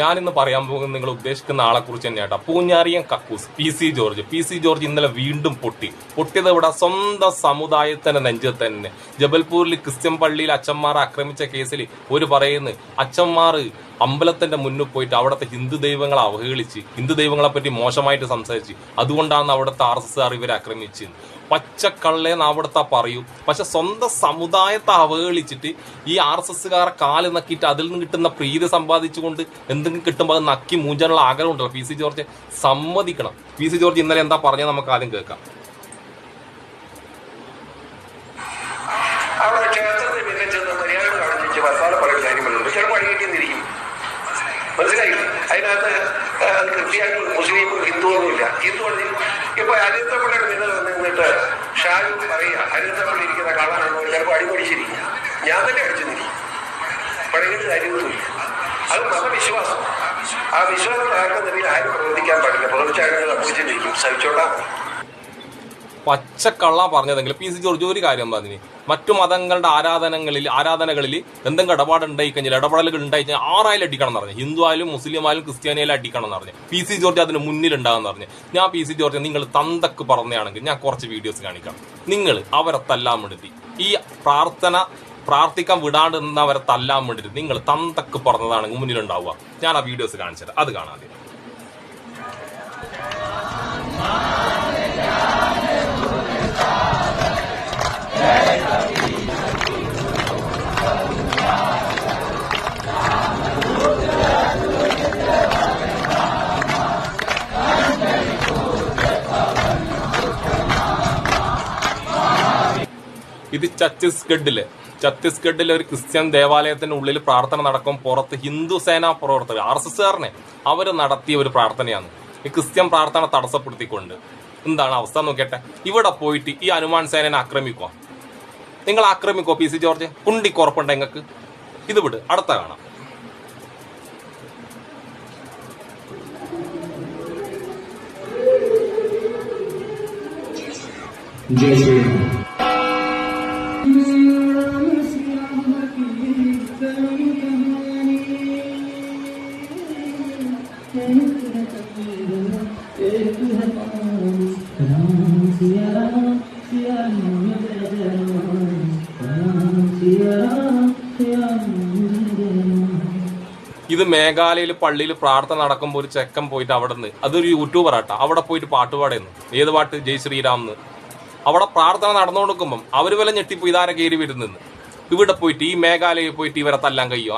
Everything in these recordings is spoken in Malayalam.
ഞാനിന്ന് പറയാൻ പോകുന്നത് നിങ്ങൾ ഉദ്ദേശിക്കുന്ന ആളെ കുറിച്ച് തന്നെയാട്ടോ. പൂഞ്ഞാറിയൻ കക്കൂസ് പി സി ജോർജ് ഇന്നലെ വീണ്ടും പൊട്ടിയത് ഇവിടെ സ്വന്തം സമുദായത്തിന്റെ നെഞ്ചിൽ തന്നെ. ജബൽപൂരിൽ ക്രിസ്ത്യൻ പള്ളിയിൽ അച്ഛന്മാരെ ആക്രമിച്ച കേസിൽ ഒരു പറയുന്നു അച്ഛന്മാർ അമ്പലത്തിന്റെ മുന്നിൽ പോയിട്ട് അവിടുത്തെ ഹിന്ദു ദൈവങ്ങളെ അവഹേളിച്ച് ഹിന്ദു ദൈവങ്ങളെ പറ്റി മോശമായിട്ട് സംസാരിച്ച് അതുകൊണ്ടാണ് അവിടുത്തെ RSS ഇവരെ ആക്രമിച്ച് പച്ചക്കള്ളേന്ന് അവിടുത്തെ പറയൂ. പക്ഷെ സ്വന്തം സമുദായത്തെ അവഹേളിച്ചിട്ട് ഈ RSSകാരെ കാല് നക്കിയിട്ട് അതിൽ നിന്ന് കിട്ടുന്ന പ്രീതി സമ്പാദിച്ചുകൊണ്ട് എന്തെങ്കിലും കിട്ടുമ്പോൾ അത് നക്കി മൂഞ്ചാനുള്ള ആഗ്രഹം ഉണ്ടല്ലോ. പി സി ജോർജ് സമ്മതിക്കണം. പി സി ജോർജ് ഇന്നലെ എന്താ പറഞ്ഞത് നമുക്ക് ആദ്യം കേൾക്കാം. മനസ്സിലായില്ല. അതിനകത്ത് കൃത്യമായിട്ട് മുസ്ലിം ഹിന്ദുവൊന്നുമില്ല. ഹിന്ദു ഇപ്പൊ അരിയത്തപ്പള്ളിയുടെ നിന്നിട്ട് ഷാജു പറയുക അരിയത്തപ്പള്ളി ഇരിക്കുന്ന കാണാനുണ്ടോ, ചിലപ്പോൾ അടിപൊളിച്ചിരിക്കുക. ഞാൻ തന്നെ അടിച്ചെന്നിരിക്കും. പഴകിട്ട് കാര്യമൊന്നുമില്ല. അത് മതവിശ്വാസം. ആ വിശ്വാസം ആർക്കെന്തെങ്കിലും ആരും പ്രവർത്തിക്കാൻ പാടില്ല. പ്രവർത്തിച്ചാൽ സംഭവിച്ചിരിക്കും. സഹിച്ചോണ്ടാ പച്ചക്കള്ള പറഞ്ഞതെങ്കിൽ പി സി ജോർജ് ഒരു കാര്യം പറഞ്ഞു. മറ്റു മതങ്ങളുടെ ആരാധനകളിൽ എന്തെങ്കിലും ഇടപാടുണ്ടായി കഴിഞ്ഞാൽ ഇടപെടലുകൾ ഉണ്ടായി കഴിഞ്ഞാൽ 6 ആയാലും അടിക്കണം എന്ന് പറഞ്ഞു. ഹിന്ദു ആയാലും മുസ്ലിം ആയാലും ക്രിസ്ത്യാനിയായാലും അടിക്കണം എന്ന് പറഞ്ഞു. പി സി ജോർജ് അതിന് മുന്നിലുണ്ടാകുന്ന പറഞ്ഞു. ഞാൻ പി സി ജോർജ് നിങ്ങൾ തന്തക്ക് പറഞ്ഞാണെങ്കിൽ ഞാൻ കുറച്ച് വീഡിയോസ് കാണിക്കാം. നിങ്ങൾ അവരെ തല്ലാൻ വേണ്ടി ഈ പ്രാർത്ഥിക്കാൻ വിടാണ്ട് നിന്നവരെ തല്ലാൻ വേണ്ടിയിട്ട് നിങ്ങൾ തന്തക്ക് പറഞ്ഞതാണെങ്കിൽ മുന്നിലുണ്ടാവുക. ഞാൻ ആ വീഡിയോസ് കാണിച്ചിട്ട് അത് കാണാതെ. ഇത് ഛത്തീസ്ഗഡിലെ ഒരു ക്രിസ്ത്യൻ ദേവാലയത്തിന്റെ ഉള്ളിൽ പ്രാർത്ഥന നടക്കും. പുറത്ത് ഹിന്ദു സേനാ പ്രവർത്തകർ RSSകാരനെ അവർ നടത്തിയ ഒരു പ്രാർത്ഥനയാണ്. ഈ ക്രിസ്ത്യൻ പ്രാർത്ഥന തടസ്സപ്പെടുത്തിക്കൊണ്ട് എന്താണ് അവസ്ഥ നോക്കട്ടെ. ഇവിടെ പോയിട്ട് ഈ ഹനുമാൻ സേനനെ ആക്രമിക്കുക. നിങ്ങൾ ആക്രമിക്കോ പി സി ജോർജ്? കുണ്ടിക്കുറപ്പുണ്ട് നിങ്ങൾക്ക്. ഇത് വിട്, അടുത്ത കാണാം. ഇത് മേഘാലയയിൽ പള്ളിയിൽ പ്രാർത്ഥന നടക്കുമ്പോൾ ഒരു ചെക്കൻ പോയിട്ട് അവിടെ നിന്ന്, അതൊരു യൂട്യൂബർ ആട്ടാ, അവിടെ പോയിട്ട് പാട്ട് പാടുന്നു. ഏത് പാട്ട്? ജയ് ശ്രീരാം എന്ന്. അവിടെ പ്രാർത്ഥന നടന്നുകൊടുക്കുമ്പം അവർ വില ഞെട്ടിപ്പോ ഇതാരെ കയറി വരുന്നെന്ന്. ഇവിടെ പോയിട്ട് ഈ മേഘാലയയിൽ പോയിട്ട് ഇവരെ തല്ലാൻ കഴിയും?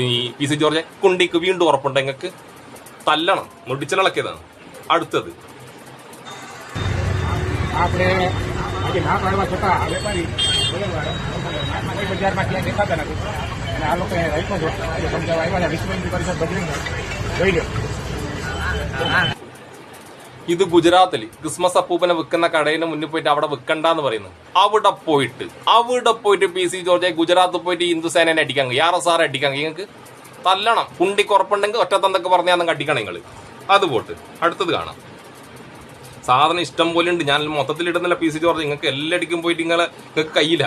ഈ പി സി ജോർജ് കുണ്ടിക്ക് വീണ്ടും ഉറപ്പുണ്ട് നിങ്ങൾക്ക് തല്ലണം. മുടിച്ചിളക്കിയതാണ്. അടുത്തത് ഇത് ഗുജറാത്തിൽ ക്രിസ്മസ് അപ്പൂപ്പനെ വിൽക്കുന്ന കടയിന് മുന്നിൽ പോയിട്ട് അവിടെ വിൽക്കണ്ടെന്ന് പറയുന്നത്. അവിടെ പോയിട്ട് പി സി ജോർജ് ഗുജറാത്തിൽ പോയിട്ട് ഹിന്ദു സേനനെ അടിക്കാൻ കഴിയും? RSS അടിക്കാൻ നിങ്ങൾക്ക് തല്ലണം. കുണ്ടിക്കുറപ്പുണ്ടെങ്കിൽ ഒറ്റത്തന്തൊക്കെ പറഞ്ഞാൽ അടിക്കണം നിങ്ങൾ. അത് പോട്ട് അടുത്തത് കാണാം. സാധനം ഇഷ്ടം പോലെ ഉണ്ട്. ഞാൻ മൊത്തത്തിൽ ഇടുന്നില്ല പി സി ജോർജ്. നിങ്ങൾക്ക് എല്ലാടിക്കും പോയിട്ട് നിങ്ങൾക്ക് കയ്യില്ല.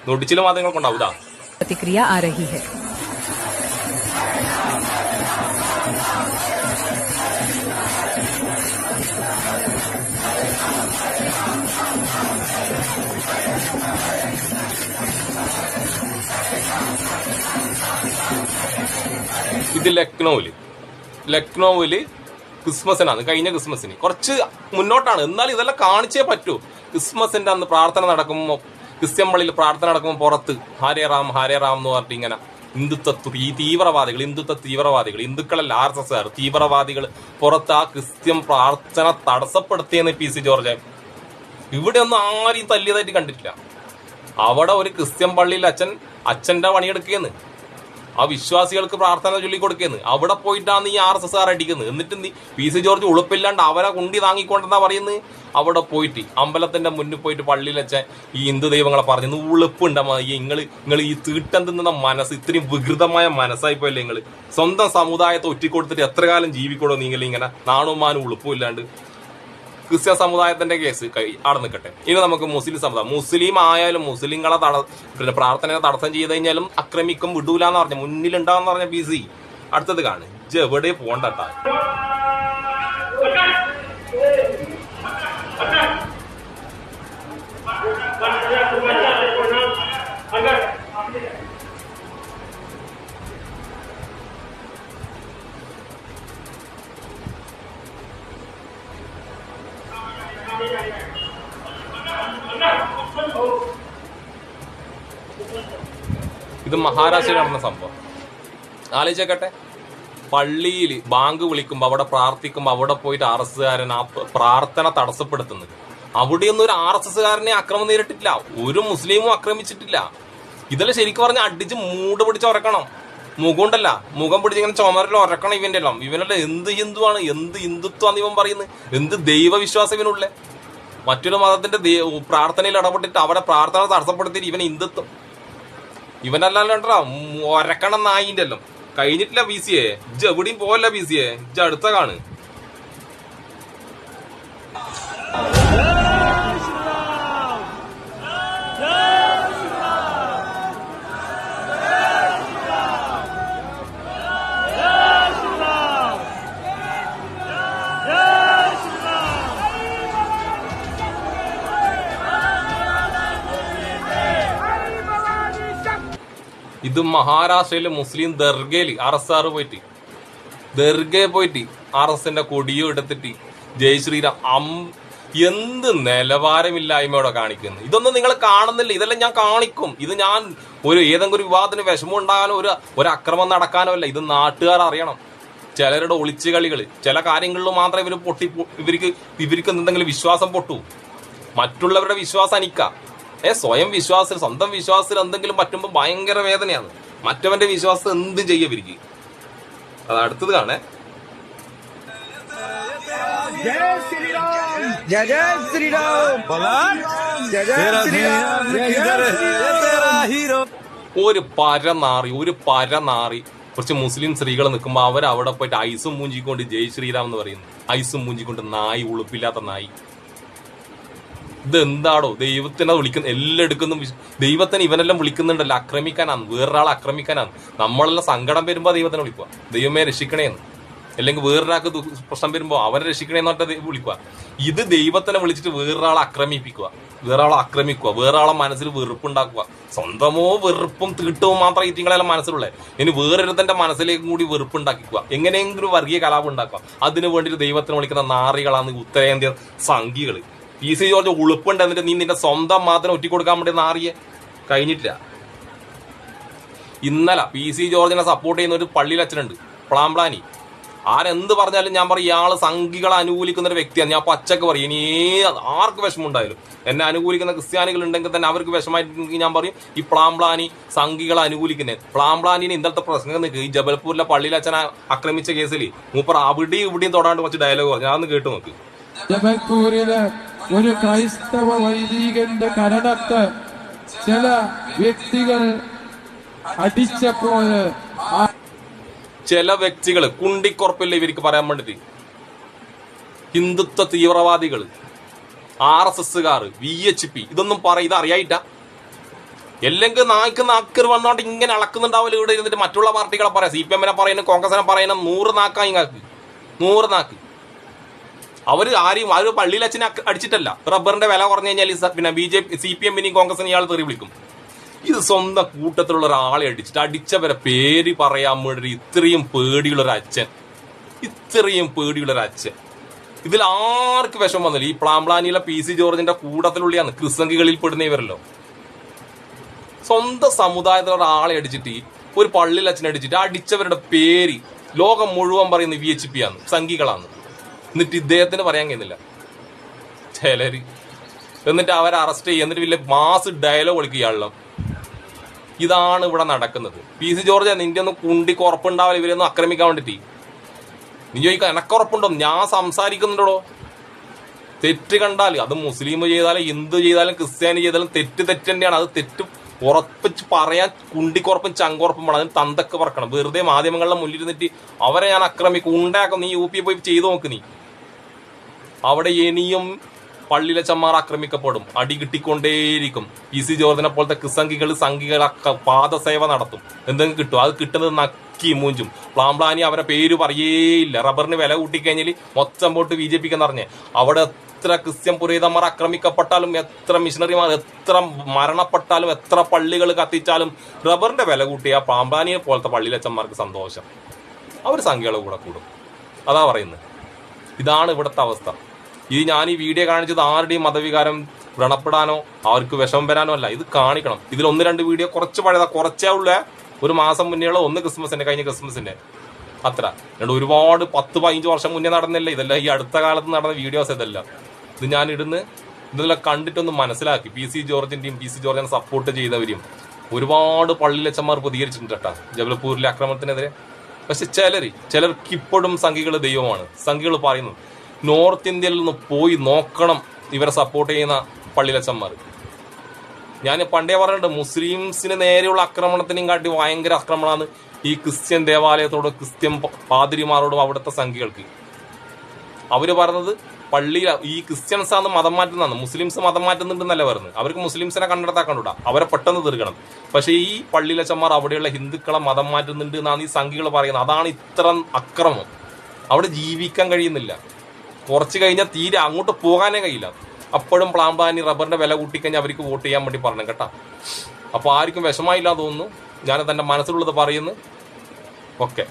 നൊടിച്ചില് മാധ്യമങ്ങൾ കൊണ്ടാവൂതാ. प्रतिक्रिया आ रही है. ഇത് ലക്നൌവില് ക്രിസ്മസിനാണ്. കഴിഞ്ഞ ക്രിസ്മസിന് കുറച്ച് മുന്നോട്ടാണ്, എന്നാൽ ഇതെല്ലാം കാണിച്ചേ പറ്റൂ. ക്രിസ്മസിന്റെ അന്ന് പ്രാർത്ഥന നടക്കുമ്പോൾ, ക്രിസ്ത്യൻ പള്ളിയിൽ പ്രാർത്ഥന നടക്കുമ്പോൾ പുറത്ത് ഹരേ റാം എന്ന് പറഞ്ഞിട്ട് ഇങ്ങനെ തീവ്രവാദികൾ ഹിന്ദുക്കളല്ല RSSകാർ തീവ്രവാദികൾ പുറത്ത് ആ ക്രിസ്ത്യൻ പ്രാർത്ഥന തടസ്സപ്പെടുത്തിയെന്ന് പി സി ജോർജ്. ഇവിടെ ഒന്നും ആരെയും തല്ലിയതായിട്ട് കണ്ടിട്ടില്ല. അവിടെ ഒരു ക്രിസ്ത്യൻ പള്ളിയിൽ അച്ഛന്റെ പണിയെടുക്കുകയെന്ന്, ആ വിശ്വാസികൾക്ക് പ്രാർത്ഥന ചൊല്ലിക്കൊടുക്കുന്നു. അവിടെ പോയിട്ടാണ് ഈ RSSകാർ അടിക്കുന്നത്. എന്നിട്ട് പി സി ജോർജ് ഉളുപ്പില്ലാണ്ട് അവരെ കുണ്ടി താങ്ങിക്കൊണ്ടെന്നാ പറയുന്നത്. അവിടെ പോയിട്ട് അമ്പലത്തിന്റെ മുന്നിൽ പോയിട്ട് പള്ളിയിൽ വെച്ചാൽ ഈ ഹിന്ദു ദൈവങ്ങളെ പറഞ്ഞു ഉളുപ്പുണ്ടാ നിങ്ങൾ ഈ തീട്ടം തിന്നുന്ന മനസ്സ്, ഇത്രയും വികൃതമായ മനസ്സായിപ്പോയല്ലേ നിങ്ങൾ? സ്വന്തം സമുദായത്തെ ഒറ്റിക്കൊടുത്തിട്ട് എത്ര കാലം ജീവിക്കണോ നിങ്ങൾ ഇങ്ങനെ നാണുമാനും ഉളുപ്പും ഇല്ലാണ്ട്? ക്രിസ്ത്യൻ സമുദായത്തിന്റെ കേസ് അവിടെ നിൽക്കട്ടെ. ഇനി നമുക്ക് മുസ്ലിം സമുദായം, മുസ്ലിം ആയാലും മുസ്ലിങ്ങളെ പ്രാർത്ഥനയെ തടസ്സം ചെയ്ത് കഴിഞ്ഞാലും ആക്രമിക്കും, വിടൂലെന്ന് പറഞ്ഞ മുന്നിലുണ്ടാവെന്ന് പറഞ്ഞ പി സി അടുത്തത് കാണും ഇജ്ജ് എവിടെ പോണ്ടട്ടാ. ഇത് മഹാരാഷ്ട്രയിൽ നടന്ന സംഭവം. ആലോചിച്ചേക്കട്ടെ, പള്ളിയിൽ ബാങ്ക് വിളിക്കുമ്പോൾ അവിടെ പ്രാർത്ഥിക്കുമ്പോൾ അവിടെ പോയിട്ട് RSSകാരൻ ആ പ്രാർത്ഥന തടസ്സപ്പെടുത്തുന്നത്. അവിടെയൊന്നും ഒരു RSSകാരനെ അക്രമം നേരിട്ടിട്ടില്ല, ഒരു മുസ്ലിമും ആക്രമിച്ചിട്ടില്ല. ഇതെല്ലാം ശരിക്കും പറഞ്ഞാൽ അടിച്ച് മൂട് പിടിച്ച് ഉറക്കണം. മുഖമുണ്ടല്ല, മുഖം പിടിച്ചിങ്ങനെ ചുമരിൽ ഉറക്കണം. ഇവനെല്ലാം എന്ത് ഹിന്ദുവാണ്, എന്ത് ഹിന്ദുത്വമാണ് ഇവൻ പറയുന്നത്, എന്ത് ദൈവവിശ്വാസം ഇവനുള്ള. മറ്റൊരു മതത്തിന്റെ പ്രാർത്ഥനയിൽ ഇടപെട്ടിട്ട് അവിടെ പ്രാർത്ഥന തടസ്സപ്പെടുത്തിയിട്ട് ഇവൻ ഹിന്ദുത്വം. ഇവനല്ലാണ്ടാ ഒരക്കണം നായിന്റെ എല്ലാം കഴിഞ്ഞിട്ടില്ല. BCA ഇജ്ജ് എവിടെയും പോവല്ല. BCA ഇജ്ജ് അടുത്ത കാണ്. ഇത് മഹാരാഷ്ട്രയിലെ മുസ്ലിം ദർഗയില് RSSകാർ പോയിട്ട് RSSന്റെ കൊടിയോ എടുത്തിട്ട് ജയ് ശ്രീറാം എന്ത് നിലവാരമില്ലായ്മയോടെ കാണിക്കുന്നു. ഇതൊന്നും നിങ്ങൾ കാണുന്നില്ല. ഇതെല്ലാം ഞാൻ കാണിക്കും. ഇത് ഞാൻ ഏതെങ്കിലും ഒരു വിവാദത്തിന് വിഷമം ഉണ്ടാകാനോ ഒരു അക്രമം നടക്കാനോ അല്ല. ഇത് നാട്ടുകാർ അറിയണം. ചിലരുടെ ഒളിച്ചു കളികള്, ചില കാര്യങ്ങളിൽ മാത്രമേ ഇവർക്ക് എന്തെങ്കിലും വിശ്വാസം പൊട്ടൂ. മറ്റുള്ളവരുടെ വിശ്വാസം അനിക്കാം. സ്വയം വിശ്വാസത്തിൽ, സ്വന്തം വിശ്വാസത്തിൽ എന്തെങ്കിലും പറ്റുമ്പോൾ ഭയങ്കര വേദനയാണ്. മറ്റവന്റെ വിശ്വാസം എന്തും ചെയ്യും ഇവർക്ക്. അത് അടുത്തത് കാണേ. ഒരു പരനാറി കുറച്ച് മുസ്ലിം സ്ത്രീകൾ നിൽക്കുമ്പോൾ അവരവിടെ പോയിട്ട് ഐസും മൂഞ്ചിക്കൊണ്ട് ജയ് ശ്രീറാം എന്ന് പറയുന്നു. ഐസും മൂഞ്ചിക്കൊണ്ട് നായി, ഉളുപ്പില്ലാത്ത നായി. ഇതെന്താടോ? ദൈവത്തിനെ വിളിക്കുന്ന എല്ലാം എടുക്കുന്നു. ദൈവത്തിന് ഇവനെല്ലാം വിളിക്കുന്നുണ്ടല്ലോ ആക്രമിക്കാനാണ്, വേറൊരാളെ ആക്രമിക്കാനാണ്. നമ്മളെല്ലാം സങ്കടം വരുമ്പോ ദൈവത്തിനെ വിളിക്കുക, ദൈവമേ രക്ഷിക്കണേന്ന്. അല്ലെങ്കിൽ വേറൊരാൾക്ക് പ്രശ്നം വരുമ്പോ അവനെ രക്ഷിക്കണേന്ന് പറഞ്ഞിട്ട് വിളിക്കുക. ഇത് ദൈവത്തിനെ വിളിച്ചിട്ട് വേറൊരാളെ ആക്രമിപ്പിക്കുക, വേറൊരാളെ മനസ്സിൽ വെറുപ്പുണ്ടാക്കുക. സ്വന്തമോ വെറുപ്പും തീട്ടവും മാത്രം ഈറ്റിങ്ങളെല്ലാം മനസ്സിലുള്ള, ഇനി വേറൊരുത്തന്റെ മനസ്സിലേക്കും കൂടി വെറുപ്പുണ്ടാക്കിക്കുക. എങ്ങനെയെങ്കിലും വർഗീയ കലാപം ഉണ്ടാക്കുക. അതിനു വേണ്ടിയിട്ട് ദൈവത്തിനെ വിളിക്കുന്ന നാറികളാണ് ഉത്തരേന്ത്യൻ സംഘികള്. PC ജോർജ് ഉളുപ്പുണ്ട്, എന്നിട്ട് നീ നിന്റെ സ്വന്തം മാത്രം ഒറ്റിക്കൊടുക്കാൻ വേണ്ടി നാറിയെ കഴിഞ്ഞിട്ടില്ല. ഇന്നലെ PC ജോർജിനെ സപ്പോർട്ട് ചെയ്യുന്ന ഒരു പള്ളിയിൽ അച്ഛനുണ്ട്, പ്ലാംപ്ലാനി. ആരെന്ത് പറഞ്ഞാലും ഞാൻ പറയും ഇയാള് സംഘികളെ അനുകൂലിക്കുന്ന ഒരു വ്യക്തിയാണ്. ഞാൻ പച്ചക്ക് പറയും. ഇനി ആർക്ക് വിഷമം ഉണ്ടായാലും, എന്നെ അനുകൂലിക്കുന്ന ക്രിസ്ത്യാനികൾ ഉണ്ടെങ്കിൽ തന്നെ അവർക്ക് വിഷമായിട്ട് ഞാൻ പറയും ഈ പ്ലാംപ്ലാനി സംഘികളെ അനുകൂലിക്കുന്നത്. പ്ലാംപ്ലാനിന് ഇന്നലത്തെ പ്രശ്നം നിൽക്കുക. ഈ ജബൽപൂരിലെ പള്ളിയിൽ അച്ഛനെ ആക്രമിച്ച കേസിൽ മൂപ്പർ അവിടെയും ഇവിടെയും തൊടാണ്ട് കുറച്ച് ഡയലോഗ് പറഞ്ഞു. ഞാനൊന്ന് കേട്ടു നോക്ക്. ജബൽപൂരില് ഒരു ക്രൈസ്തവ വൈദികന്റെ കരണത്ത് ചില വ്യക്തികൾ അടിച്ചപ്പോൾ ചില വ്യക്തികൾ കുണ്ടിക്കുറപ്പില്ല ഇവർക്ക് പറയാൻ വേണ്ടിട്ട്, ഹിന്ദുത്വ തീവ്രവാദികൾ, RSSകാർ, VHP ഇതൊന്നും ഇത് അറിയായിട്ടാ. അല്ലെങ്കിൽ നാക്കർ വന്നോണ്ട് ഇങ്ങനെ അളക്കുന്നുണ്ടാവില്ല ഇവിടെ ഇരുന്നിട്ട് മറ്റുള്ള പാർട്ടികളെ പറയാം. CPM-നെ പറയുന്നു, കോൺഗ്രസിനെ പറയുന്ന 100 നാക്കാ ഇങ്ങാക്ക്, 100 നാക്ക്. അവര് പള്ളിയിൽ അച്ഛനെ അടിച്ചിട്ടല്ല. റബ്ബറിന്റെ വില കുറഞ്ഞു കഴിഞ്ഞാൽ പിന്നെ CPM-നെയും കോൺഗ്രസിനെയും ഇയാൾ തെറി വിളിക്കും. ഇത് സ്വന്തം കൂട്ടത്തിലുള്ള ഒരാളെ അടിച്ചവരെ പേര് പറയാൻ വേണ്ടി ഇത്രയും പേടിയുള്ളൊരച്ഛൻ. ഇതിൽ ആർക്ക് വിഷമം വന്നില്ല. ഈ പ്ലാംപ്ലാനിയിലെ PC ജോർജിന്റെ കൂട്ടത്തിലുള്ളിയാണ് ക്രിസ്തംഗികളിൽ പെടുന്നവരല്ലോ. സ്വന്തം സമുദായത്തിലുള്ള ഒരാളെ അടിച്ചിട്ട്, ഒരു പള്ളിയിൽ അച്ഛനെ അടിച്ചിട്ട് അടിച്ചവരുടെ പേര് ലോകം മുഴുവൻ പറയുന്നത് VHP ആണ്, സംഘികളാണ്. എന്നിട്ട് ഇദ്ദേഹത്തിന് പറയാൻ കഴിയുന്നില്ല ചിലര്. എന്നിട്ട് അവരെ അറസ്റ്റ് ചെയ്യുക, എന്നിട്ട് വലിയ മാസ് ഡയലോഗ് വിളിക്കുക ഇയാളെല്ലാം. ഇതാണ് ഇവിടെ നടക്കുന്നത്. PC ജോർജ് നിന്റെ ഒന്നും കുണ്ടിക്ക് ഉറപ്പുണ്ടാവില്ല ഇവരൊന്നും ആക്രമിക്കാൻ വേണ്ടിട്ട്. നീ ചോദിക്കാൻ എനക്കുറപ്പുണ്ടോ? ഞാൻ സംസാരിക്കുന്നുണ്ടോ? തെറ്റ് കണ്ടാൽ അത് മുസ്ലിം ചെയ്താലും ഹിന്ദു ചെയ്താലും ക്രിസ്ത്യാനി ചെയ്താലും തെറ്റ് തന്നെയാണ്. അത് തെറ്റ് ഉറപ്പിച്ച് പറയാൻ കുണ്ടിക്കുറപ്പും ചങ്കുറപ്പും വേണം. അതിന് തന്തൊക്കെ പറക്കണം. വെറുതെ മാധ്യമങ്ങളുടെ മുന്നിലിരുന്നിട്ട് അവരെ ഞാൻ ആക്രമിക്കും, ഉണ്ടാക്കും. നീ UP പോയി ചെയ്തു നോക്ക്. നീ അവിടെ ഇനിയും പള്ളിയിലച്ചന്മാർ ആക്രമിക്കപ്പെടും, അടി കിട്ടിക്കൊണ്ടേയിരിക്കും. PC ജോർജിനെ പോലത്തെ സംഘികളൊക്കെ പാദസേവ നടത്തും. എന്തെങ്കിലും കിട്ടും, അത് കിട്ടുന്നത് നക്കി മൂഞ്ചും. പ്ലാംപ്ലാനി അവരെ പേര് പറയേയില്ല. റബ്ബറിന് വില കൂട്ടിക്കഴിഞ്ഞാൽ മൊത്തം പോട്ട് BJP എന്ന് പറഞ്ഞേ. അവിടെ എത്ര ക്രിസ്ത്യൻ പുരോഹിതന്മാർ ആക്രമിക്കപ്പെട്ടാലും, എത്ര മിഷണറിമാർ എത്ര മരണപ്പെട്ടാലും, എത്ര പള്ളികൾ കത്തിച്ചാലും റബ്ബറിന്റെ വില കൂട്ടിയ പ്ലാംപ്ലാനിയെ പോലത്തെ പള്ളിയിലച്ചന്മാർക്ക് സന്തോഷം. അവർ സംഖ്യകളെ കൂടെ കൂടും. അതാ പറയുന്നത്. ഇതാണ് ഇവിടുത്തെ അവസ്ഥ. ഞാൻ ഈ വീഡിയോ കാണിച്ചത് ആരുടെയും മതവികാരം വ്രണപ്പെടാനോ അവർക്ക് വിഷമം വരാനോ അല്ല. ഇത് കാണിക്കണം. ഇതിൽ 1-2 വീഡിയോ കുറച്ച് പഴയതാ, കുറച്ചേ ഉള്ള 1 മാസം മുന്നേയുള്ള, ഒന്ന് ക്രിസ്മസിന്റെ, കഴിഞ്ഞ ക്രിസ്മസിന്റെ അത്ര. ഒരുപാട് 10-15 വർഷം മുന്നേ നടന്നില്ല ഇതല്ല. ഈ അടുത്ത കാലത്ത് നടന്ന വീഡിയോസ് ഇതല്ല. ഇത് ഞാൻ ഇതെല്ലാം കണ്ടിട്ടൊന്ന് മനസ്സിലാക്കി. PC ജോർജിന്റെയും PC ജോർജിനെ സപ്പോർട്ട് ചെയ്തവരെയും ഒരുപാട് പള്ളിയിലച്ചന്മാർ പ്രതികരിച്ചിട്ടുണ്ട് കേട്ടാ ജബൽപൂരിലെ ആക്രമണത്തിനെതിരെ. പക്ഷെ ചിലർക്ക് ഇപ്പോഴും സംഘികൾ ദൈവമാണ്. സംഘികൾ പറയുന്നത് നോർത്ത് ഇന്ത്യയിൽ നിന്ന് പോയി നോക്കണം ഇവരെ സപ്പോർട്ട് ചെയ്യുന്ന പള്ളിയിലച്ചന്മാർ. ഞാൻ പണ്ടേ പറഞ്ഞിട്ടുണ്ട്, മുസ്ലിംസിന് നേരെയുള്ള ആക്രമണത്തിനും കാട്ടി ഭയങ്കര ആക്രമണമാണ് ഈ ക്രിസ്ത്യൻ ദേവാലയത്തോട്, ക്രിസ്ത്യൻ പാതിരിമാരോടും അവിടുത്തെ സംഘികൾക്ക്. അവര് പറഞ്ഞത് ഈ ക്രിസ്ത്യൻസാണ് മതം മാറ്റുന്നതാണ്, മുസ്ലിംസ് മതം മാറ്റുന്നുണ്ടെന്നല്ല പറയുന്നത്. അവർക്ക് മുസ്ലിംസിനെ കണ്ടെത്താക്കണ്ടൂടാ, അവരെ പെട്ടെന്ന് തീർക്കണം. പക്ഷെ ഈ പള്ളിയിലച്ചന്മാർ അവിടെയുള്ള ഹിന്ദുക്കളെ മതം മാറ്റുന്നുണ്ട് എന്നാണ് ഈ സംഘികൾ പറയുന്നത്. അതാണ് ഇത്ര അക്രമം. അവിടെ ജീവിക്കാൻ കഴിയുന്നില്ല. കുറച്ച് കഴിഞ്ഞാൽ തീരെ അങ്ങോട്ട് പോകാനേ കഴിയില്ല. അപ്പോഴും പ്ലാംപ്ലാനി റബ്ബറിന്റെ വില കൂട്ടിക്കഴിഞ്ഞാൽ അവർക്ക് വോട്ട് ചെയ്യാൻ വേണ്ടി പറഞ്ഞു കേട്ടാ. അപ്പൊ ആർക്കും വിഷമമില്ലാന്ന് തോന്നുന്നു. ഞാനത് എന്റെ മനസ്സിലുള്ളത് പറയുന്നു. ഓക്കെ.